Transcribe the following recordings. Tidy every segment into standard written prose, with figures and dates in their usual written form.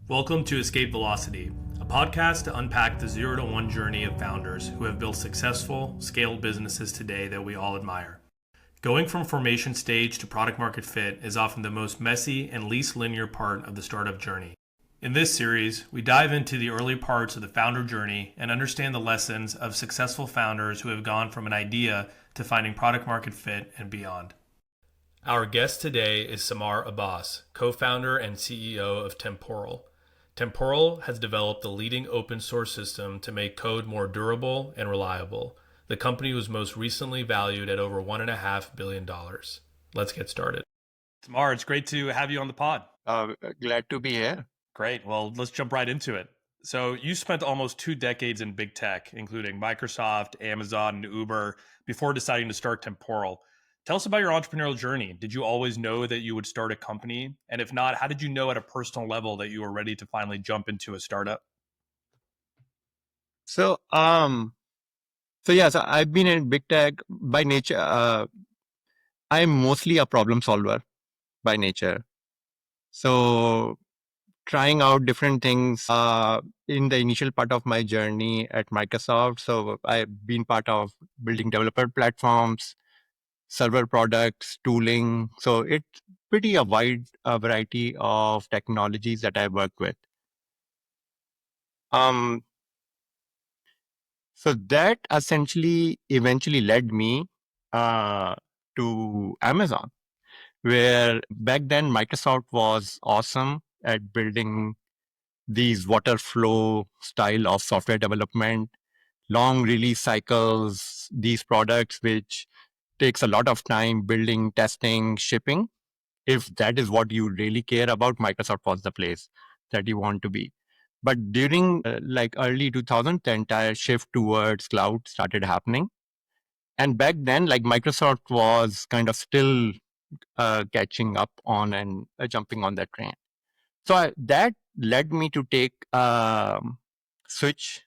Welcome to Escape Velocity, a podcast to unpack the 0 to 1 journey of founders who have built successful, scaled businesses today that we all admire. Going from formation stage to product market fit is often the most messy and least linear part of the startup journey. In this series, we dive into the early parts of the founder journey and understand the lessons of successful founders who have gone from an idea to finding product market fit and beyond. Our guest today is Samar Abbas, co-founder and CEO of Temporal. Temporal has developed the leading open source system to make code more durable and reliable. The company was most recently valued at over $1.5 billion. Let's get started. Samar, it's great to have you on the pod. Glad to be here. Great. Well, let's jump right into it. So you spent almost 2 decades in big tech, including Microsoft, Amazon, and Uber, before deciding to start Temporal. Tell us about your entrepreneurial journey. Did you always know that you would start a company? And if not, how did you know at a personal level that you were ready to finally jump into a startup? So, I've been in big tech by nature. I'm mostly a problem solver by nature. So, trying out different things in the initial part of my journey at Microsoft. So, I've been part of building developer platforms, server products, tooling. So, it's pretty a wide variety of technologies that I work with. Um, So that essentially eventually led me to Amazon, where back then Microsoft was awesome at building these water flow style of software development, long release cycles, these products which takes a lot of time building, testing, shipping. If that is what you really care about, Microsoft was the place that you want to be. But during like early 2000, the entire shift towards cloud started happening. And back then, like Microsoft was kind of still catching up on and jumping on that train. So that led me to take switch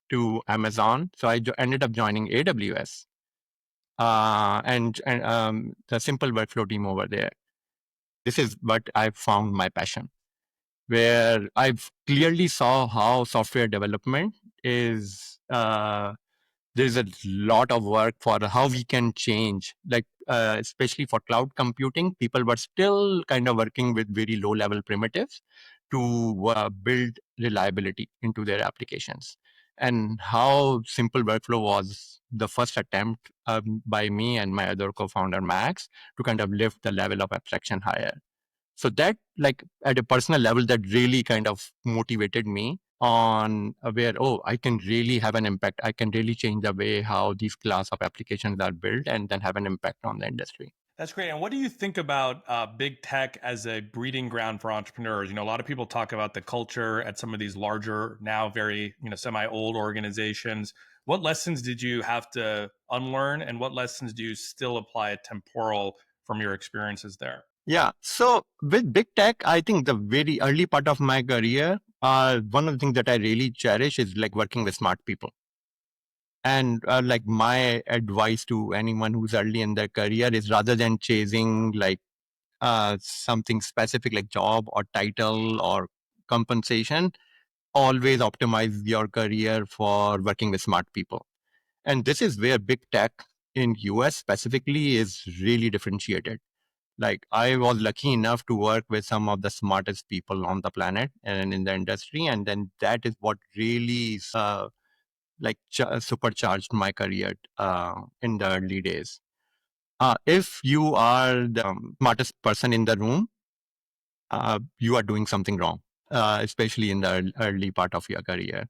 to Amazon. So I ended up joining AWS and the simple workflow team over there. This is what I found my passion, where I've clearly saw how software development is there's a lot of work for how we can change, like especially for cloud computing, people were still kind of working with very low level primitives to build reliability into their applications. And how simple workflow was the first attempt by me and my other co-founder Max to kind of lift the level of abstraction higher. So that, like at a personal level, that really kind of motivated me on where, oh, I can really have an impact. I can really change the way how these class of applications are built and then have an impact on the industry. That's great. And what do you think about big tech as a breeding ground for entrepreneurs? A lot of people talk about the culture at some of these larger, now very, semi-old organizations. What lessons did you have to unlearn, and what lessons do you still apply at Temporal from your experiences there? Yeah. So with big tech, I think the very early part of my career, one of the things that I really cherish is like working with smart people. And like my advice to anyone who's early in their career is rather than chasing like something specific like job or title or compensation, always optimize your career for working with smart people. And this is where big tech in US specifically is really differentiated. Like I was lucky enough to work with some of the smartest people on the planet and in the industry. And then that is what really supercharged my career in the early days. If you are the smartest person in the room, you are doing something wrong, especially in the early part of your career.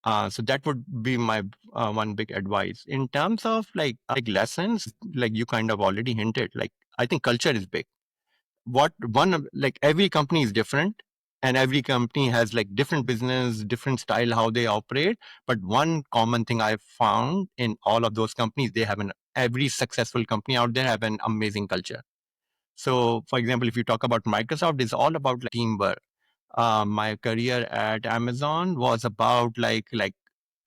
So that would be my one big advice. In terms of like lessons, like you kind of already hinted, like I think culture is big. Like every company is different, and every company has like different business, different style how they operate. But one common thing I've found in all of those companies, every successful company out there have an amazing culture. So, for example, if you talk about Microsoft, it's all about like, teamwork. My career at Amazon was about like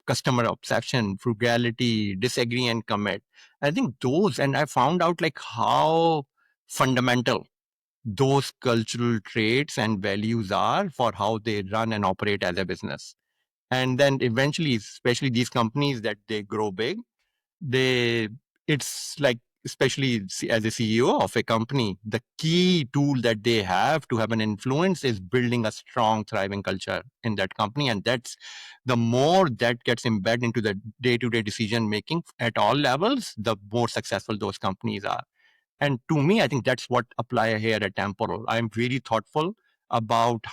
customer obsession, frugality, disagree and commit. I think those, and I found out like how fundamental those cultural traits and values are for how they run and operate as a business. And then eventually, especially these companies that they grow big, they it's like, especially as a CEO of a company, the key tool that they have to have an influence is building a strong thriving culture in that company. And that's the more that gets embedded into the day-to-day decision making at all levels, the more successful those companies are. And to me, I think that's what apply here at Temporal. I'm very thoughtful about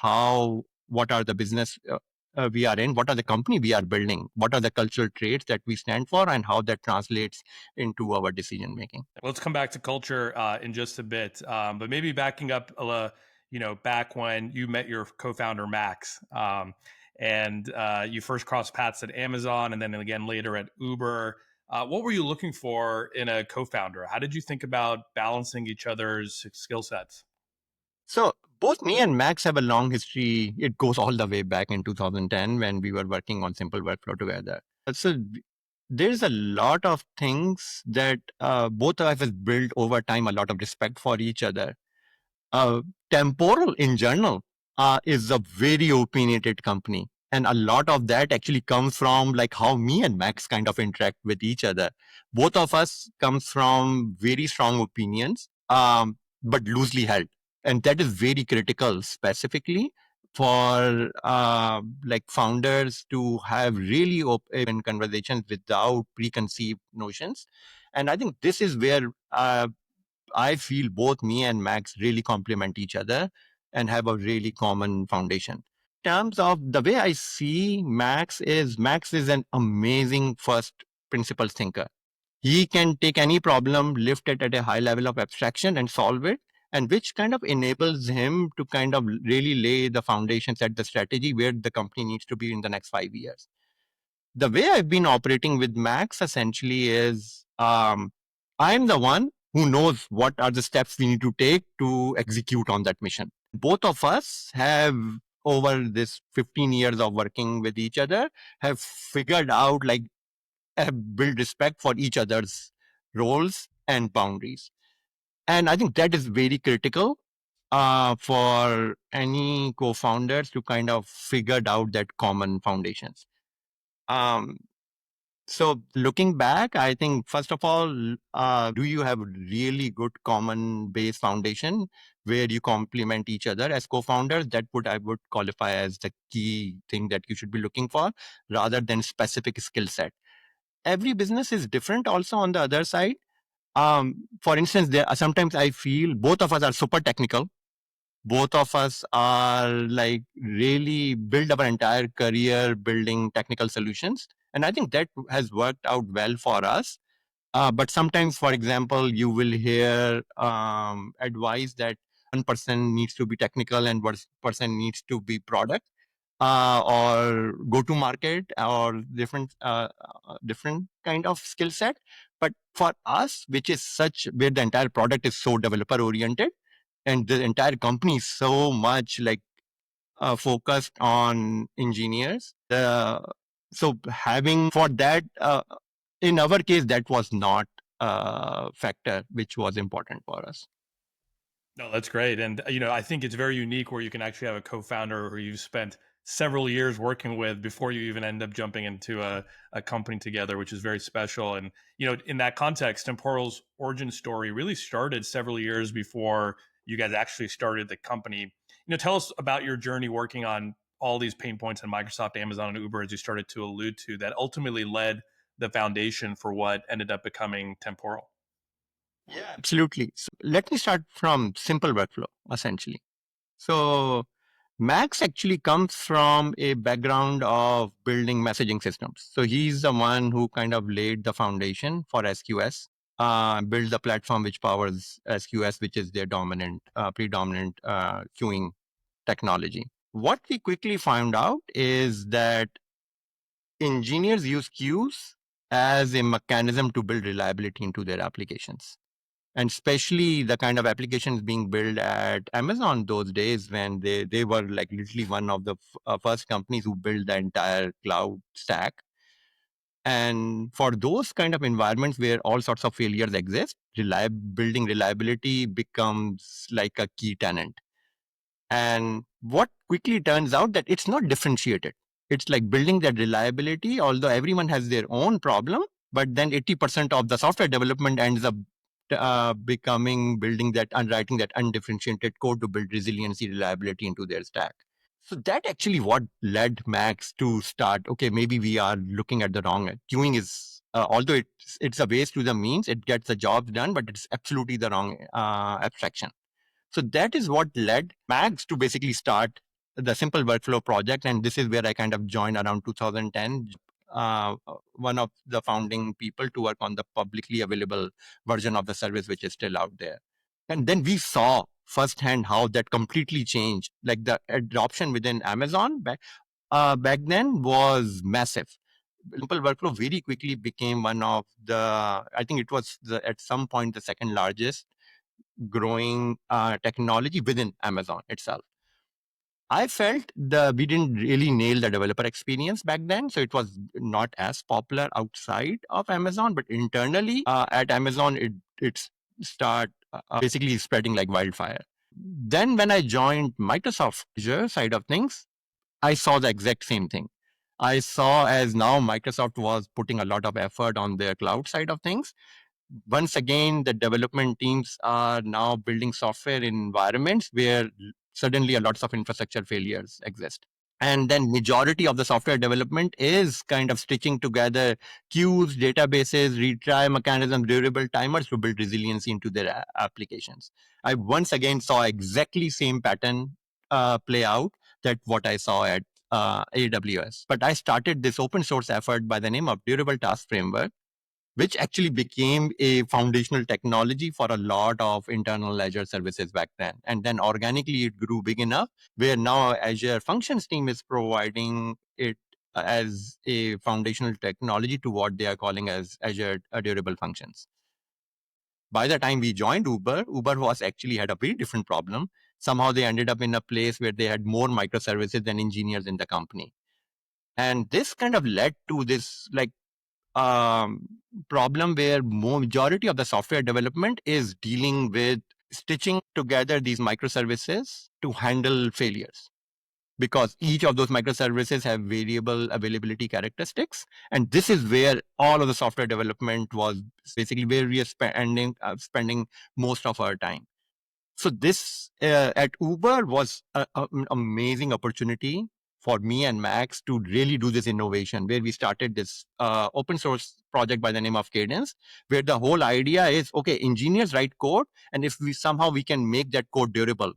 what are the business we are in, what are the company we are building, what are the cultural traits that we stand for, and how that translates into our decision making. Let's come back to culture in just a bit, but maybe backing up, back when you met your co-founder Max, and you first crossed paths at Amazon, and then again later at Uber. What were you looking for in a co-founder? How did you think about balancing each other's skill sets? So both me and Max have a long history. It goes all the way back in 2010 when we were working on Simple Workflow together. So there's a lot of things that both of us have built over time, a lot of respect for each other. Temporal in general is a very opinionated company. And a lot of that actually comes from like how me and Max kind of interact with each other. Both of us comes from very strong opinions, but loosely held. And that is very critical specifically for like founders to have really open conversations without preconceived notions. And I think this is where I feel both me and Max really complement each other and have a really common foundation. In terms of the way I see Max is an amazing first principles thinker. He can take any problem, lift it at a high level of abstraction and solve it, and which kind of enables him to kind of really lay the foundations at the strategy where the company needs to be in the next 5 years. The way I've been operating with Max essentially is I'm the one who knows what are the steps we need to take to execute on that mission. Both of us have, over this 15 years of working with each other, have figured out, like, have built respect for each other's roles and boundaries. And I think that is very critical for any co-founders to kind of figure out that common foundations. Um, So looking back, I think first of all, do you have really good common base foundation where you complement each other as co-founders? That I would qualify as the key thing that you should be looking for, rather than specific skill set. Every business is different. Also on the other side, for instance, there sometimes I feel both of us are super technical. Both of us are like really build our entire career building technical solutions. And I think that has worked out well for us. But sometimes, for example, you will hear advice that one person needs to be technical and one person needs to be product or go to market or different kind of skill set. But for us, which is such where the entire product is so developer oriented, and the entire company is so much like focused on engineers. So having for that, in our case, that was not a factor which was important for us. No, that's great. And, I think it's very unique where you can actually have a co-founder who you've spent several years working with before you even end up jumping into a company together, which is very special. And, in that context, Temporal's origin story really started several years before you guys actually started the company. Tell us about your journey working on all these pain points in Microsoft, Amazon, and Uber, as you started to allude to, that ultimately led the foundation for what ended up becoming Temporal. Yeah, absolutely. So let me start from simple workflow, essentially. So Max actually comes from a background of building messaging systems. So he's the one who kind of laid the foundation for SQS, built the platform which powers SQS, which is their predominant queuing technology. What we quickly found out is that engineers use queues as a mechanism to build reliability into their applications. And especially the kind of applications being built at Amazon those days, when they were like literally one of the first companies who built the entire cloud stack. And for those kind of environments where all sorts of failures exist, building reliability becomes like a key tenant. And what quickly turns out that it's not differentiated. It's like building that reliability, although everyone has their own problem, but then 80% of the software development ends up becoming building that and writing that undifferentiated code to build resiliency, reliability into their stack. So that actually what led Max to start, okay, maybe we are looking at the wrong. Queuing is, although it's a ways to the means, it gets the job done, but it's absolutely the wrong abstraction. So that is what led Max to basically start the simple workflow project. And this is where I kind of joined around 2010, one of the founding people to work on the publicly available version of the service, which is still out there. And then we saw firsthand how that completely changed. Like the adoption within Amazon back then was massive. Simple workflow very quickly became one of the, I think it was at some point the second largest growing technology within Amazon itself. I felt we didn't really nail the developer experience back then, so it was not as popular outside of Amazon, but internally at Amazon, it's start basically spreading like wildfire. Then when I joined Microsoft Azure side of things, I saw the exact same thing. I saw as now Microsoft was putting a lot of effort on their cloud side of things. Once again, the development teams are now building software in environments where suddenly a lots of infrastructure failures exist. And then majority of the software development is kind of stitching together queues, databases, retry mechanisms, durable timers to build resiliency into their applications. I once again saw exactly same pattern play out that what I saw at AWS. But I started this open source effort by the name of Durable Task Framework, which actually became a foundational technology for a lot of internal Azure services back then. And then organically it grew big enough where now Azure Functions team is providing it as a foundational technology to what they are calling as Azure Durable Functions. By the time we joined Uber was actually had a very different problem. Somehow they ended up in a place where they had more microservices than engineers in the company. And this kind of led to this like um, problem where majority of the software development is dealing with stitching together these microservices to handle failures, because each of those microservices have variable availability characteristics. And this is where all of the software development was basically where we are spending most of our time. So this at Uber was an amazing opportunity for me and Max to really do this innovation, where we started this open source project by the name of Cadence, where the whole idea is, okay, engineers write code, and if we somehow we can make that code durable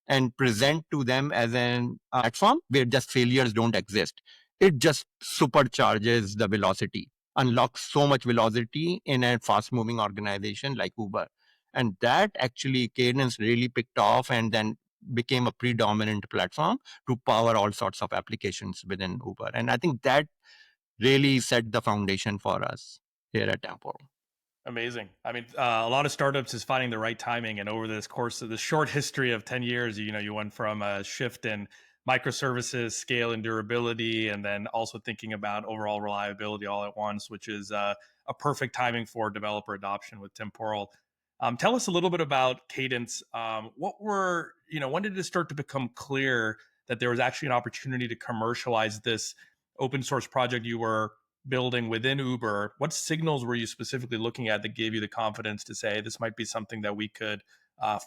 and present to them as an platform where just failures don't exist, it just supercharges the velocity, unlocks so much velocity in a fast moving organization like Uber. And that actually Cadence really picked off and then became a predominant platform to power all sorts of applications within Uber. And I think that really set the foundation for us here at Temporal. Amazing. I mean, a lot of startups is finding the right timing, and over this course of the short history of 10 years, you went from a shift in microservices, scale, and durability, and then also thinking about overall reliability all at once, which is a perfect timing for developer adoption with Temporal. Tell us a little bit about Cadence. When did it start to become clear that there was actually an opportunity to commercialize this open source project you were building within Uber? What signals were you specifically looking at that gave you the confidence to say this might be something that we could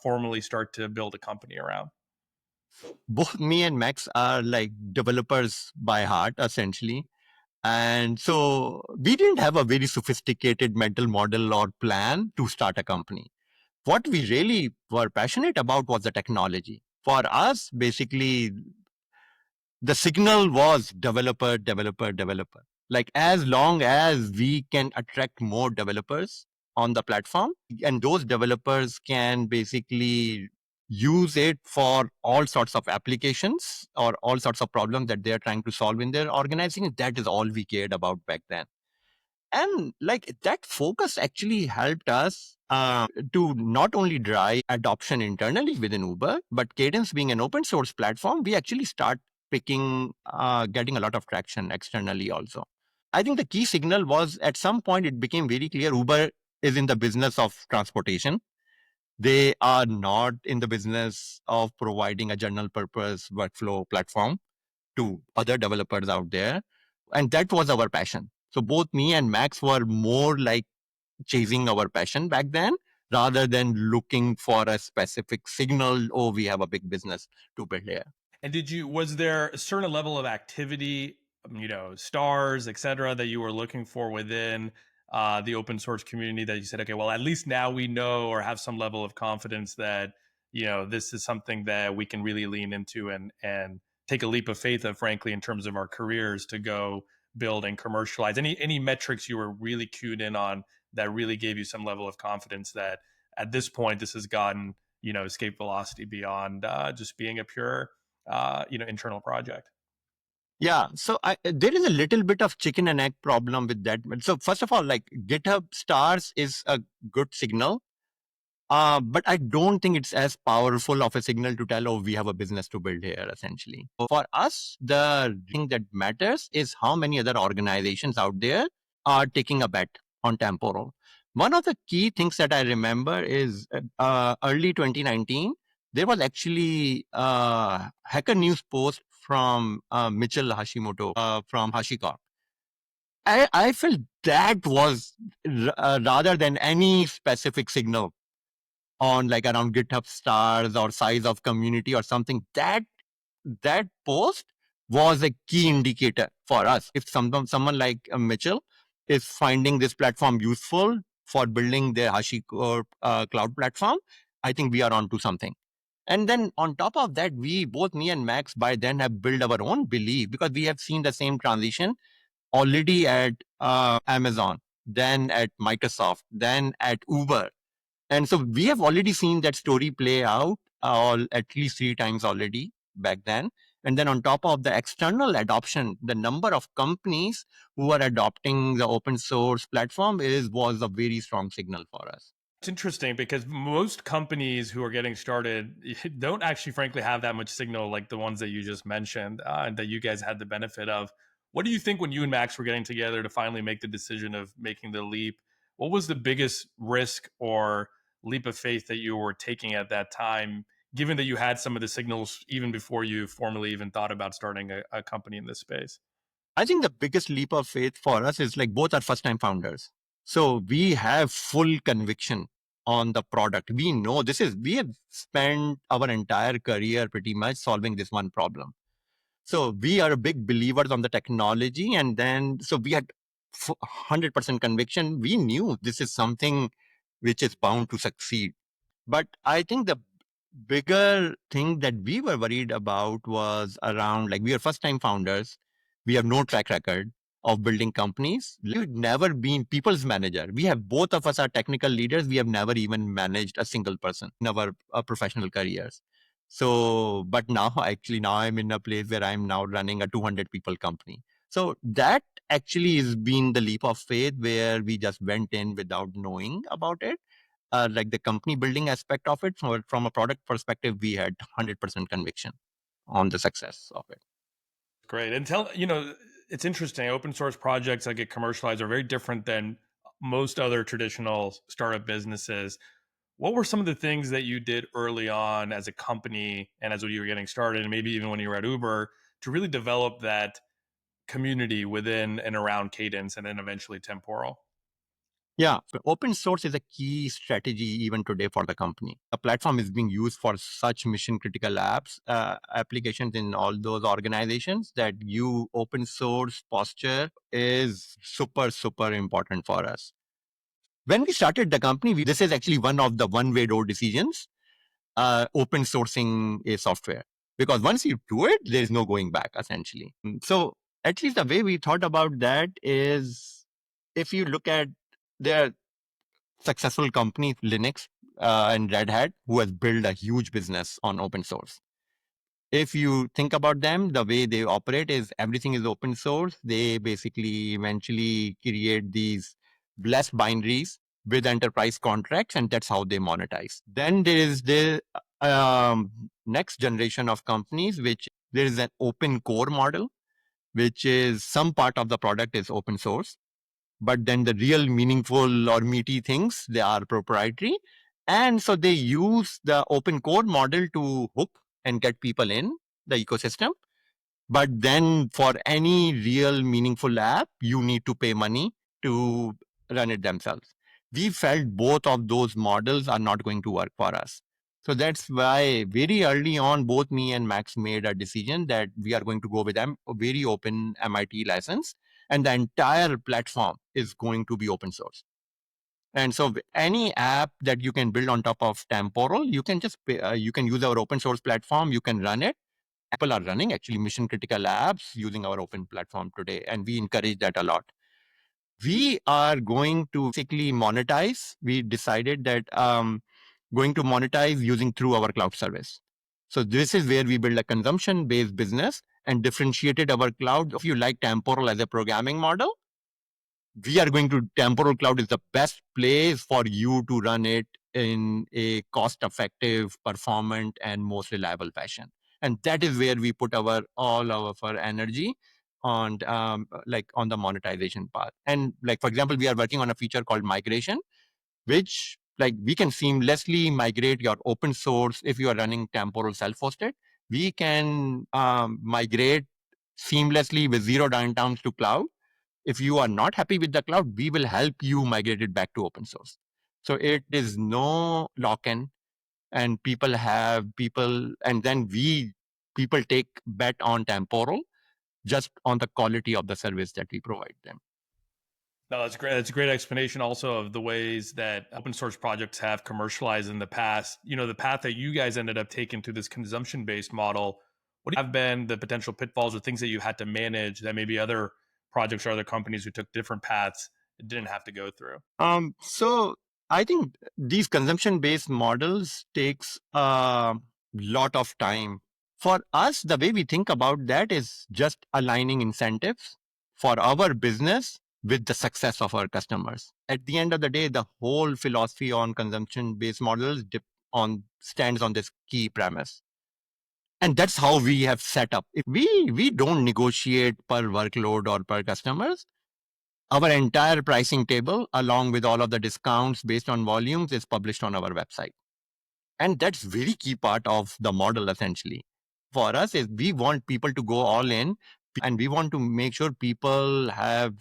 formally start to build a company around? Both me and Max are like developers by heart, essentially. And so we didn't have a very sophisticated mental model or plan to start a company. What we really were passionate about was the technology. For us, basically, the signal was developer, developer, developer. Like as long as we can attract more developers on the platform, and those developers can basically use it for all sorts of applications or all sorts of problems that they're trying to solve in their organization, that is all we cared about back then. And like that focus actually helped us to not only drive adoption internally within Uber, but Cadence being an open source platform, we actually start getting a lot of traction externally also. I think the key signal was at some point it became very clear Uber is in the business of transportation. They are not in the business of providing a general purpose workflow platform to other developers out there. And that was our passion. So both me and Max were more like chasing our passion back then rather than looking for a specific signal. Oh, we have a big business to build here. And was there a certain level of activity, stars, et cetera, that you were looking for within the open source community that you said, okay, well, at least now we know or have some level of confidence that, this is something that we can really lean into and take a leap of faith of, frankly, in terms of our careers to go build and commercialize? Any metrics you were really cued in on that really gave you some level of confidence that at this point, this has gotten, escape velocity beyond just being a pure internal project? Yeah. So there is a little bit of chicken and egg problem with that. So first of all, like GitHub stars is a good signal. But I don't think it's as powerful of a signal to tell, oh, we have a business to build here, essentially. For us, the thing that matters is how many other organizations out there are taking a bet on Temporal. One of the key things that I remember is early 2019, there was actually a Hacker News post from Mitchell Hashimoto from HashiCorp. I felt that was rather than any specific signal on like around GitHub stars or size of community or something, that post was a key indicator for us. If someone like Mitchell is finding this platform useful for building their HashiCorp cloud platform, I think we are onto something. And then on top of that, both me and Max by then have built our own belief because we have seen the same transition already at Amazon, then at Microsoft, then at Uber. And so we have already seen that story play out at least 3 times already back then. And then on top of the external adoption, the number of companies who are adopting the open source platform was a very strong signal for us. It's interesting because most companies who are getting started don't actually, frankly, have that much signal like the ones that you just mentioned and that you guys had the benefit of. What do you think when you and Max were getting together to finally make the decision of making the leap? What was the biggest risk or leap of faith that you were taking at that time, given that you had some of the signals even before you formally even thought about starting a company in this space? I think the biggest leap of faith for us is like both are first time founders. So we have full conviction on the product. We know we have spent our entire career pretty much solving this one problem. So we are big believers on the technology. And then, so we had 100% conviction. We knew this is something which is bound to succeed. But I think the bigger thing that we were worried about was around like we are first time founders. We have no track record of building companies. We've never been people's manager. We have both of us are technical leaders. We have never even managed a single person in our professional careers. So, but now I'm in a place where I'm now running a 200 people company. So that actually has been the leap of faith where we just went in without knowing about it. Like the company building aspect of it, from a product perspective, we had 100% conviction on the success of it. Great. And it's interesting. Open source projects that get commercialized are very different than most other traditional startup businesses. What were some of the things that you did early on as a company and as you were getting started, and maybe even when you were at Uber, to really develop that community within and around Cadence and then eventually Temporal? Yeah, open source is a key strategy even today for the company. The platform is being used for such mission critical applications in all those organizations that open source posture is super, super important for us. When we started the company, this is actually one of the one-way door decisions, open sourcing a software. Because once you do it, there's no going back, essentially. So at least the way we thought about that is, if you look at their successful company, Linux and Red Hat, who has built a huge business on open source. If you think about them, the way they operate is everything is open source. They basically eventually create these blessed binaries with enterprise contracts, and that's how they monetize. Then there is the next generation of companies, which there is an open core model which is some part of the product is open source, but then the real meaningful or meaty things, they are proprietary. And so they use the open code model to hook and get people in the ecosystem. But then for any real meaningful app, you need to pay money to run it themselves. We felt both of those models are not going to work for us. So that's why very early on, both me and Max made a decision that we are going to go with a very open MIT license, and the entire platform is going to be open source. And so any app that you can build on top of Temporal, you can just you can use our open source platform, you can run it. People are running actually mission critical apps using our open platform today, and we encourage that a lot. We are going to basically monetize. We decided that going to monetize using through our cloud service. So this is where we build a consumption based business and differentiated our cloud. If you like Temporal as a programming model, we are going to Temporal Cloud is the best place for you to run it in a cost effective, performant, and most reliable fashion. And that is where we put all of our energy on on the monetization part. And like, for example, we are working on a feature called migration, which like we can seamlessly migrate your open source. If you are running Temporal self-hosted, we can migrate seamlessly with zero downtime to cloud. If you are not happy with the cloud, we will help you migrate it back to open source. So it is no lock-in, and and then people take bet on Temporal just on the quality of the service that we provide them. No, that's great. That's a great explanation also of the ways that open source projects have commercialized in the past. You know, the path that you guys ended up taking to this consumption-based model, what have been the potential pitfalls or things that you had to manage that maybe other projects or other companies who took different paths didn't have to go through? So I think these consumption-based models takes a lot of time. For us, the way we think about that is just aligning incentives for our business with the success of our customers. At the end of the day, the whole philosophy on consumption-based models stands on this key premise. And that's how we have set up. If we don't negotiate per workload or per customers. Our entire pricing table, along with all of the discounts based on volumes, is published on our website. And that's very key part of the model, essentially. For us, is we want people to go all in, and we want to make sure people have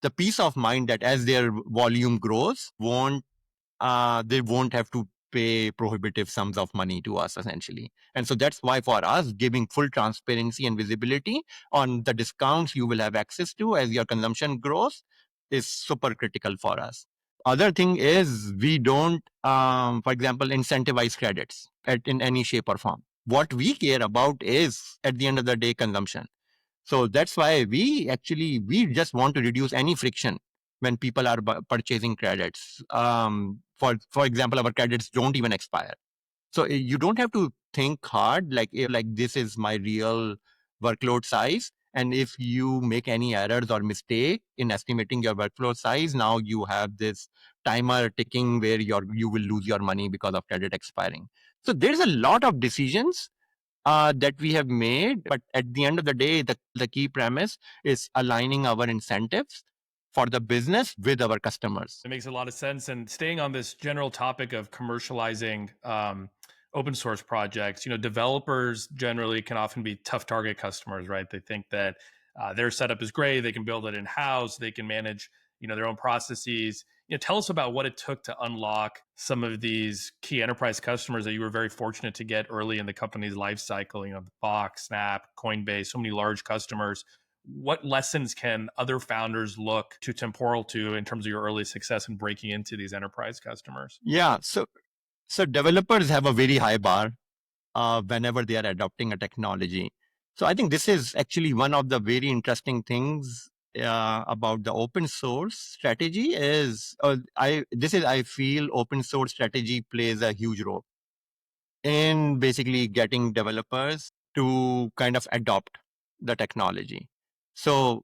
the peace of mind that as their volume grows, they won't have to pay prohibitive sums of money to us, essentially. And so that's why for us, giving full transparency and visibility on the discounts you will have access to as your consumption grows is super critical for us. Other thing is we don't, for example, incentivize credits in any shape or form. What we care about is, at the end of the day, consumption. So that's why we just want to reduce any friction when people are purchasing credits. For example, our credits don't even expire. So you don't have to think hard like this is my real workload size. And if you make any errors or mistake in estimating your workload size, now you have this timer ticking where you will lose your money because of credit expiring. So there's a lot of decisions that we have made. But at the end of the day, the key premise is aligning our incentives for the business with our customers. It makes a lot of sense. And staying on this general topic of commercializing open source projects, you know, developers generally can often be tough target customers, right? They think that their setup is great, they can build it in house, they can manage, you know, their own processes. You know, tell us about what it took to unlock some of these key enterprise customers that you were very fortunate to get early in the company's life cycle. You know, Box, Snap, Coinbase, so many large customers. What lessons can other founders look to Temporal to in terms of your early success in breaking into these enterprise customers? Yeah, so developers have a very high bar whenever they are adopting a technology. So I think this is actually one of the very interesting things about the open source strategy is I feel open source strategy plays a huge role in basically getting developers to kind of adopt the technology. So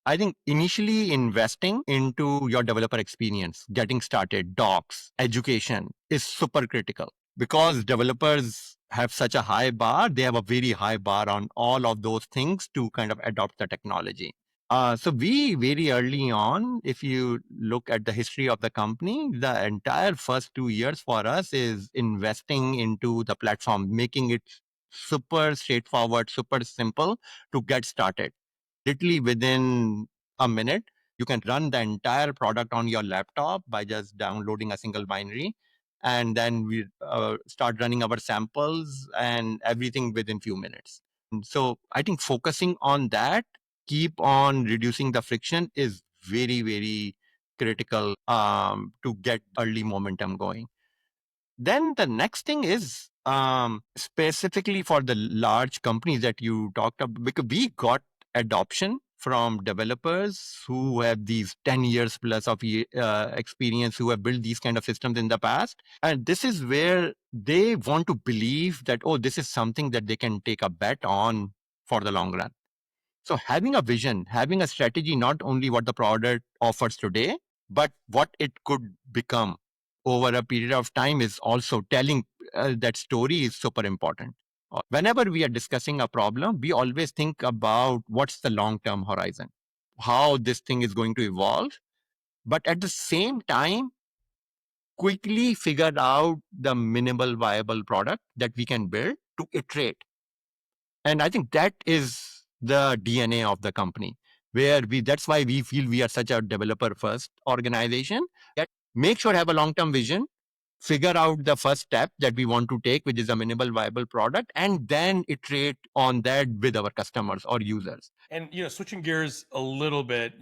I think initially investing into your developer experience, getting started, docs, education is super critical because developers have such a high bar. They have a very high bar on all of those things to kind of adopt the technology. So we very early on, if you look at the history of the company, the entire first 2 years for us is investing into the platform, making it super straightforward, super simple to get started. Literally within a minute, you can run the entire product on your laptop by just downloading a single binary. And then we start running our samples and everything within few minutes. So I think focusing on that, keep on reducing the friction is very, very critical to get early momentum going. Then the next thing is specifically for the large companies that you talked about, because we got adoption from developers who have these 10 years plus of experience, who have built these kind of systems in the past. And this is where they want to believe that, oh, this is something that they can take a bet on for the long run. So having a vision, having a strategy, not only what the product offers today, but what it could become over a period of time is also telling that story is super important. Whenever we are discussing a problem, we always think about what's the long-term horizon, how this thing is going to evolve, but at the same time, quickly figure out the minimal viable product that we can build to iterate. And I think that is the DNA of the company, where that's why we feel we are such a developer first organization. That make sure have a long term vision, figure out the first step that we want to take, which is a minimal viable product, and then iterate on that with our customers or users. And switching gears a little bit,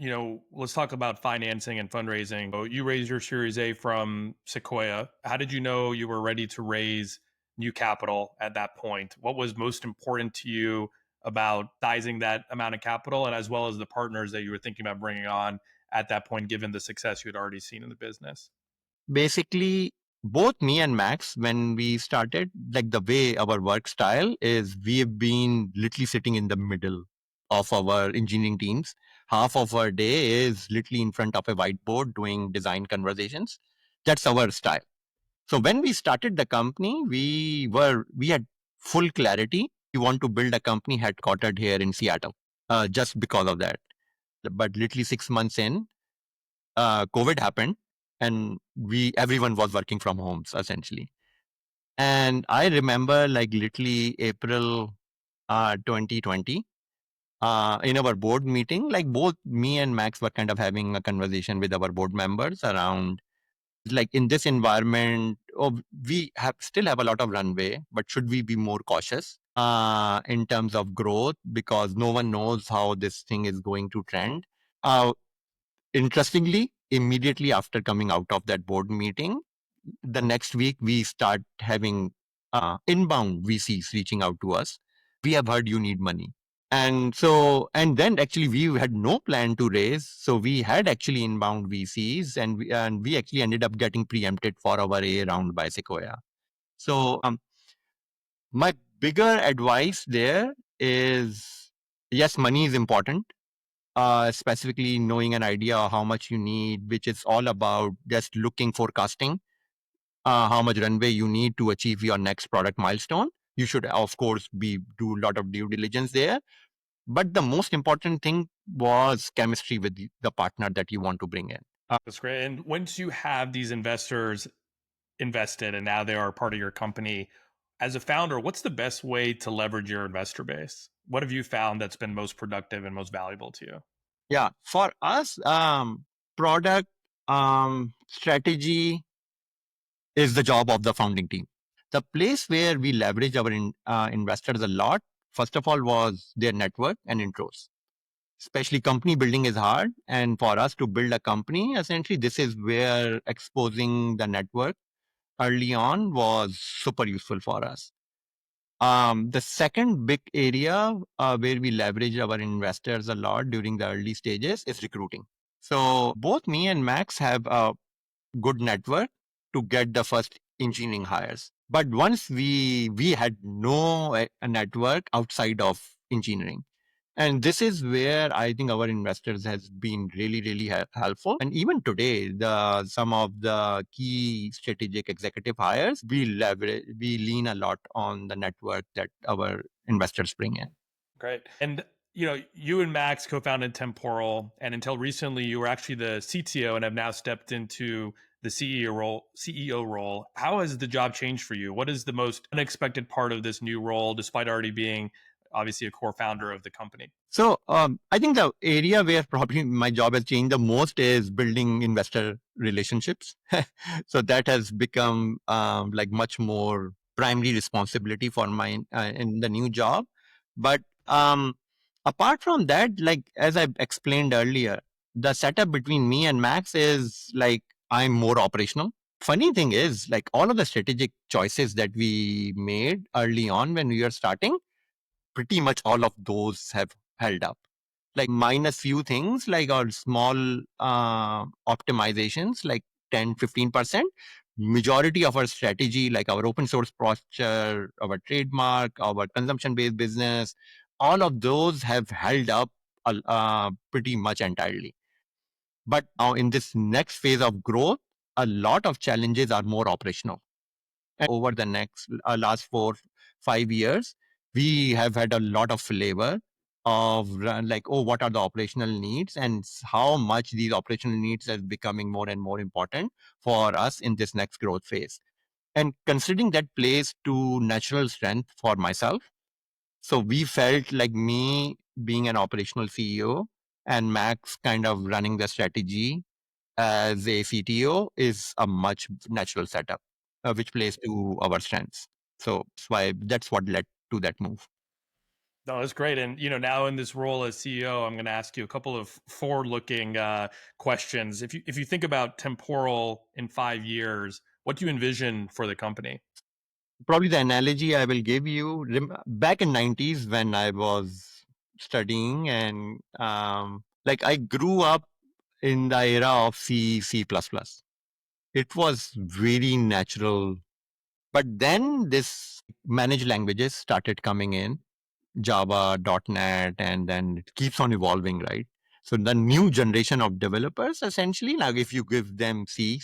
let's talk about financing and fundraising. So you raised your Series A from Sequoia. How did you know you were ready to raise new capital at that point? What was most important to you about sizing that amount of capital, and as well as the partners that you were thinking about bringing on at that point, given the success you had already seen in the business? Basically, both me and Max, when we started, like the way our work style is, we have been literally sitting in the middle of our engineering teams. Half of our day is literally in front of a whiteboard doing design conversations. That's our style. So when we started the company, we had full clarity. We want to build a company headquartered here in Seattle, just because of that. But literally 6 months in, COVID happened, and everyone was working from homes essentially. And I remember, like, literally April 2020, in our board meeting, like both me and Max were kind of having a conversation with our board members around, like, in this environment, oh, we still have a lot of runway, but should we be more cautious in terms of growth, because no one knows how this thing is going to trend. Uh, Interestingly, immediately after coming out of that board meeting, the next week we start having inbound VCs reaching out to us. We have heard you need money. And then actually we had no plan to raise. So we had actually inbound VCs, and we actually ended up getting preempted for our A round by Sequoia. So my bigger advice there is, yes, money is important, specifically knowing an idea of how much you need, which is all about just looking, forecasting how much runway you need to achieve your next product milestone. You should, of course, do a lot of due diligence there. But the most important thing was chemistry with the partner that you want to bring in. That's great. And once you have these investors invested and now they are part of your company, as a founder, what's the best way to leverage your investor base? What have you found that's been most productive and most valuable to you? Yeah, for us, product strategy is the job of the founding team. The place where we leverage our investors a lot, first of all, was their network and intros. Especially company building is hard. And for us to build a company, essentially, this is where exposing the network early on was super useful for us. The second big area where we leverage our investors a lot during the early stages is recruiting. So both me and Max have a good network to get the first engineering hires. But once we had no network outside of engineering. And this is where I think our investors has been really, really helpful. And even today, some of the key strategic executive hires, we lean a lot on the network that our investors bring in. Great. And you and Max co-founded Temporal, and until recently, you were actually the CTO and have now stepped into the CEO role. How has the job changed for you? What is the most unexpected part of this new role, despite already being obviously a core founder of the company? So I think the area where probably my job has changed the most is building investor relationships. So that has become like much more primary responsibility for my in the new job. But apart from that, like as I explained earlier, the setup between me and Max is like I'm more operational. Funny thing is, like all of the strategic choices that we made early on when we were starting, pretty much all of those have held up. Like minus few things like our small optimizations, like 10-15%. Majority of our strategy, like our open source posture, our trademark, our consumption based business, all of those have held up pretty much entirely. But now in this next phase of growth, a lot of challenges are more operational. Over the last 4-5 years, we have had a lot of flavor of like, oh, what are the operational needs and how much these operational needs is becoming more and more important for us in this next growth phase. And considering that plays to natural strength for myself. So we felt like me being an operational CEO and Max kind of running the strategy as a CTO is a much natural setup, which plays to our strengths. So that's what led to that move. No, that's great. And now in this role as CEO, I'm going to ask you a couple of forward-looking questions. If you think about Temporal in 5 years, what do you envision for the company? Probably the analogy I will give you back in 90s when I was studying and like I grew up in the era of C++. It was very natural. But then this managed languages started coming in, Java, .NET, and then it keeps on evolving, right? So the new generation of developers, essentially, now if you give them C++,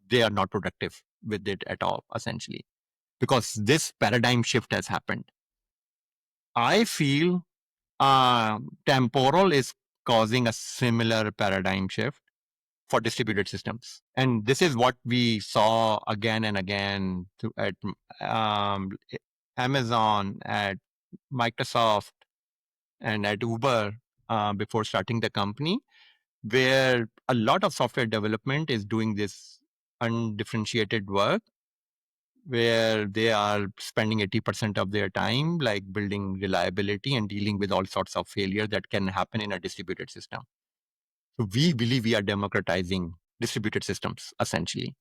they are not productive with it at all, essentially, because this paradigm shift has happened. I feel Temporal is causing a similar paradigm shift for distributed systems. And this is what we saw again and again at um, Amazon, at Microsoft, and at Uber before starting the company, where a lot of software development is doing this undifferentiated work, where they are spending 80% of their time like building reliability and dealing with all sorts of failure that can happen in a distributed system. So we believe we are democratizing distributed systems essentially.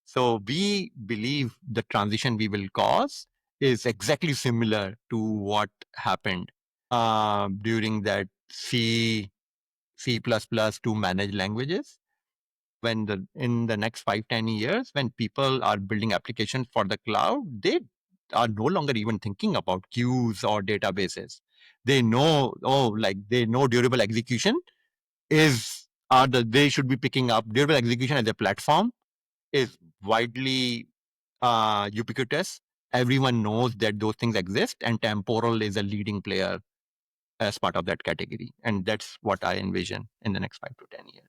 So we believe the transition we will cause is exactly similar to what happened during that C++ to managed languages. When in the next 5-10 years, when people are building applications for the cloud, they are no longer even thinking about queues or databases. They know, they know durable execution they should be picking up durable execution as a platform is widely ubiquitous. Everyone knows that those things exist, and Temporal is a leading player as part of that category. And that's what I envision in the next 5 to 10 years.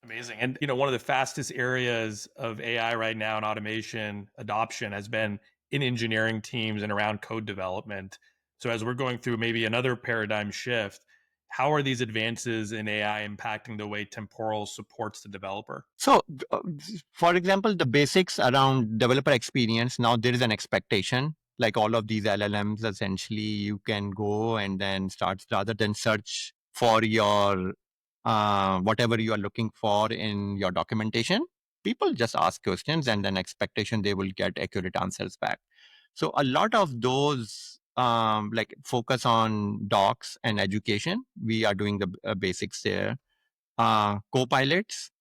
Amazing. And one of the fastest areas of AI right now and automation adoption has been in engineering teams and around code development. So as we're going through maybe another paradigm shift, how are these advances in AI impacting the way Temporal supports the developer? So, for example, the basics around developer experience, now there is an expectation. Like all of these LLMs, essentially, you can go and then start rather than search for your whatever you are looking for in your documentation. People just ask questions and then expectation they will get accurate answers back. So a lot of those like focus on docs and education. We are doing the basics there. Co-pilots,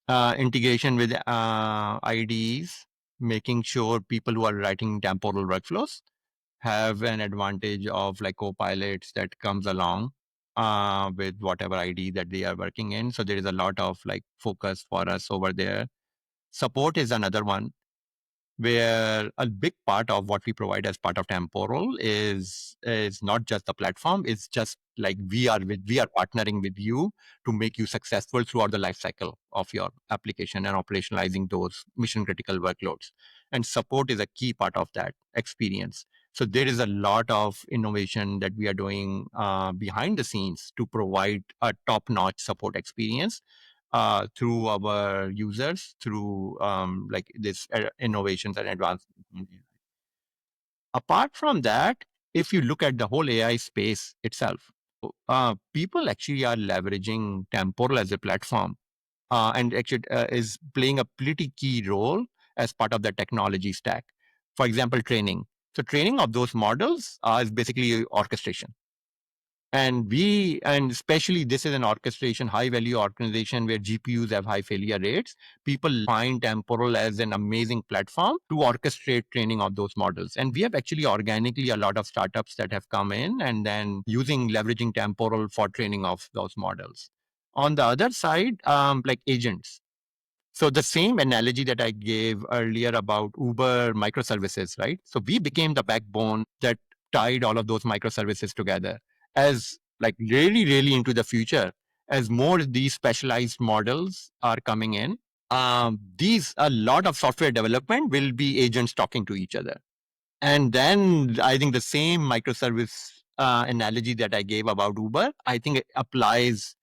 integration with IDEs, making sure people who are writing temporal workflows have an advantage of like co-pilots that comes along with whatever ID that they are working in. So there is a lot of like focus for us over there. Support is another one where a big part of what we provide as part of Temporal is not just the platform. It's just like we are partnering with you to make you successful throughout the life cycle of your application and operationalizing those mission critical workloads. And support is a key part of that experience. So there is a lot of innovation that we are doing behind the scenes to provide a top notch support experience through our users, through like this innovations and advancements. Apart from that, if you look at the whole AI space itself, people actually are leveraging Temporal as a platform and actually is playing a pretty key role as part of the technology stack. For example, training. So training of those models is basically orchestration. And especially this is an orchestration, high value organization where GPUs have high failure rates. People find Temporal as an amazing platform to orchestrate training of those models. And we have actually organically a lot of startups that have come in and then leveraging Temporal for training of those models. On the other side, like agents. So the same analogy that I gave earlier about Uber microservices, right? So we became the backbone that tied all of those microservices together as like really, really into the future. As more of these specialized models are coming in, these a lot of software development will be agents talking to each other. And then I think the same microservice analogy that I gave about Uber, I think it applies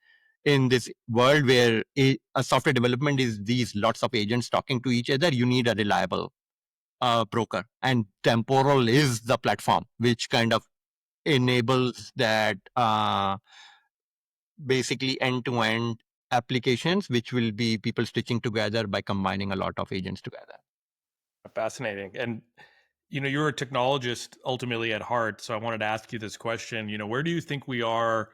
in this world where a software development is these lots of agents talking to each other. You need a reliable broker, and Temporal is the platform which kind of enables that basically end-to-end applications, which will be people stitching together by combining a lot of agents together. Fascinating. And you're a technologist ultimately at heart, so I wanted to ask you this question. Where do you think we are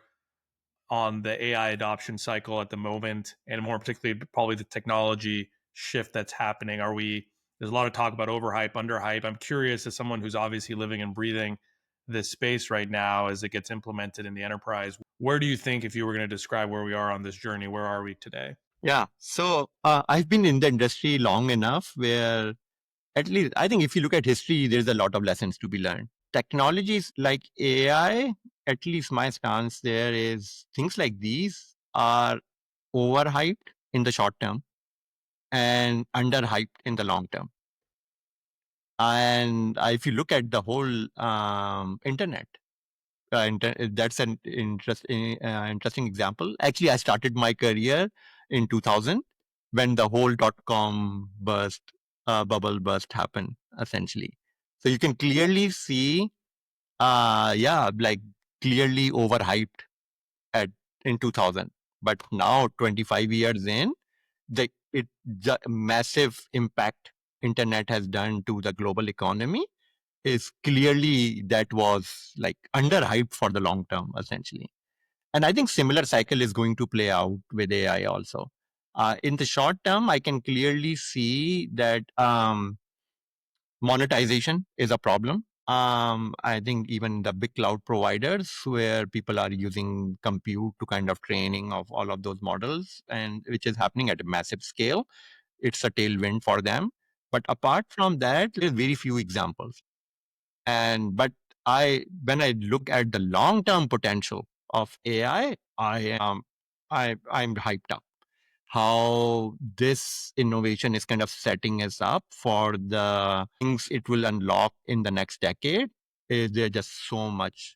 on the AI adoption cycle at the moment, and more particularly, probably the technology shift that's happening? There's a lot of talk about overhype, underhype. I'm curious, as someone who's obviously living and breathing this space right now as it gets implemented in the enterprise, where do you think, if you were going to describe where we are on this journey, where are we today? Yeah. So I've been in the industry long enough where at least I think if you look at history, there's a lot of lessons to be learned. Technologies like AI, at least my stance there is things like these are overhyped in the short term and underhyped in the long term. And if you look at the whole internet, that's an interesting example. Actually, I started my career in 2000 when the whole .com bubble burst happened, essentially. So you can clearly see, like clearly overhyped at in 2000. But now, 25 years in, the massive impact internet has done to the global economy is clearly that was like underhyped for the long term, essentially. And I think similar cycle is going to play out with AI also. In the short term, I can clearly see that monetization is a problem. I think even the big cloud providers where people are using compute to kind of training of all of those models, and which is happening at a massive scale, it's a tailwind for them. But apart from that, there's very few examples. But when I look at the long term potential of AI, I'm hyped up. How this innovation is kind of setting us up for the things it will unlock in the next decade. There's just so much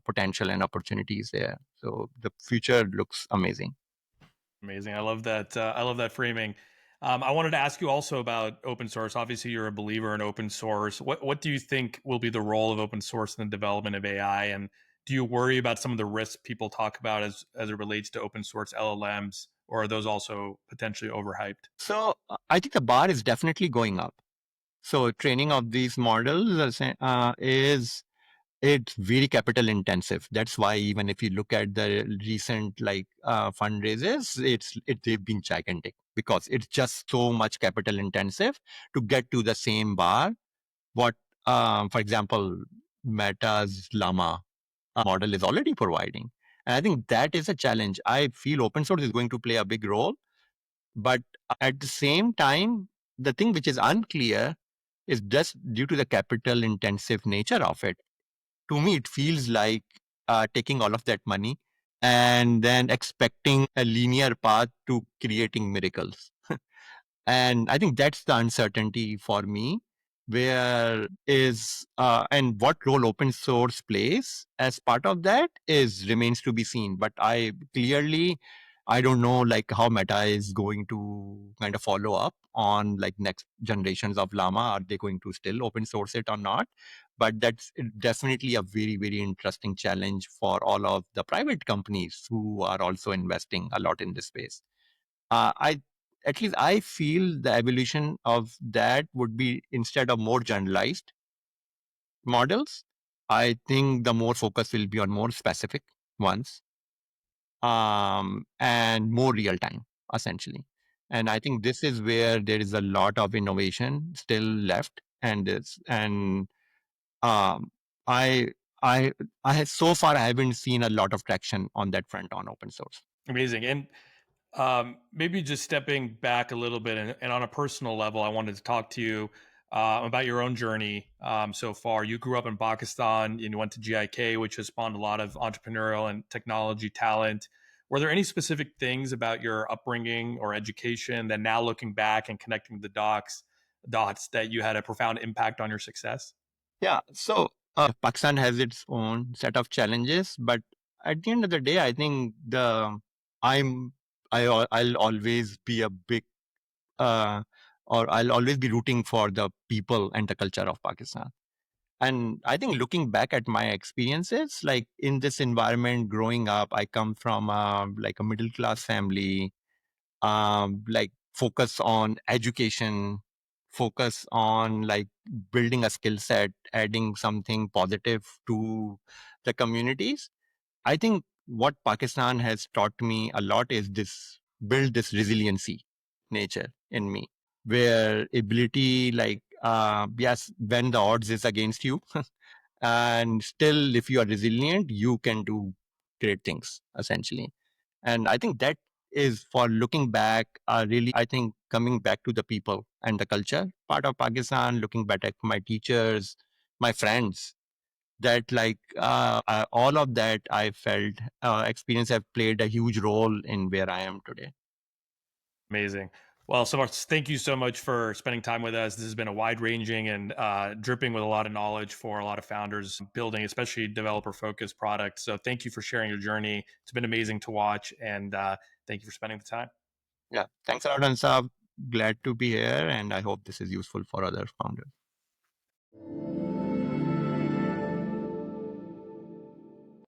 potential and opportunities there. So the future looks amazing. Amazing. I love that. I love that framing. I wanted to ask you also about open source. Obviously, you're a believer in open source. What do you think will be the role of open source in the development of AI? And do you worry about some of the risks people talk about as it relates to open source LLMs, or are those also potentially overhyped? So I think the bar is definitely going up. So training of these models is it's very capital intensive. That's why even if you look at the recent like fundraisers, they've been gigantic because it's just so much capital intensive to get to the same bar what for example, Meta's Llama model is already providing. And I think that is a challenge. I feel open source is going to play a big role, but at the same time, the thing which is unclear is just due to the capital intensive nature of it. To me, it feels like taking all of that money and then expecting a linear path to creating miracles. And I think that's the uncertainty for me, where is and what role open source plays as part of that is remains to be seen. But I don't know like how Meta is going to kind of follow up on like next generations of Llama. Are they going to still open source it or not? But that's definitely a very, very interesting challenge for all of the private companies who are also investing a lot in this space. I At least I feel the evolution of that would be instead of more generalized models. I think the more focus will be on more specific ones, and more real time, essentially. And I think this is where there is a lot of innovation still left, and um, I I so far I haven't seen a lot of traction on that front on open source. Amazing. And maybe just stepping back a little bit, and on a personal level, I wanted to talk to you about your own journey so far. You grew up in Pakistan and you went to GIK, which has spawned a lot of entrepreneurial and technology talent. Were there any specific things about your upbringing or education that now looking back and connecting the dots that you had a profound impact on your success? Yeah. So Pakistan has its own set of challenges, but at the end of the day, I think I'm I'll always be a big uh, or I'll always be rooting for the people and the culture of Pakistan. And I think looking back at my experiences, like in this environment growing up, I come from like a middle class family, like focus on education, focus on like building a skill set, adding something positive to the communities. I think what Pakistan has taught me a lot is this build this resiliency nature in me, where ability like yes, when the odds is against you, and still if you are resilient, you can do great things essentially. And I think that is for looking back, really, I think coming back to the people and the culture part of Pakistan, looking back at my teachers, my friends, that like all of that I felt experience have played a huge role in where I am today. Amazing. Well, so much. Thank you so much for spending time with us. This has been a wide ranging and dripping with a lot of knowledge for a lot of founders building, especially developer focused products. So thank you for sharing your journey. It's been amazing to watch, and thank you for spending the time. Yeah. Thanks a lot, Ansab. Glad to be here. And I hope this is useful for other founders.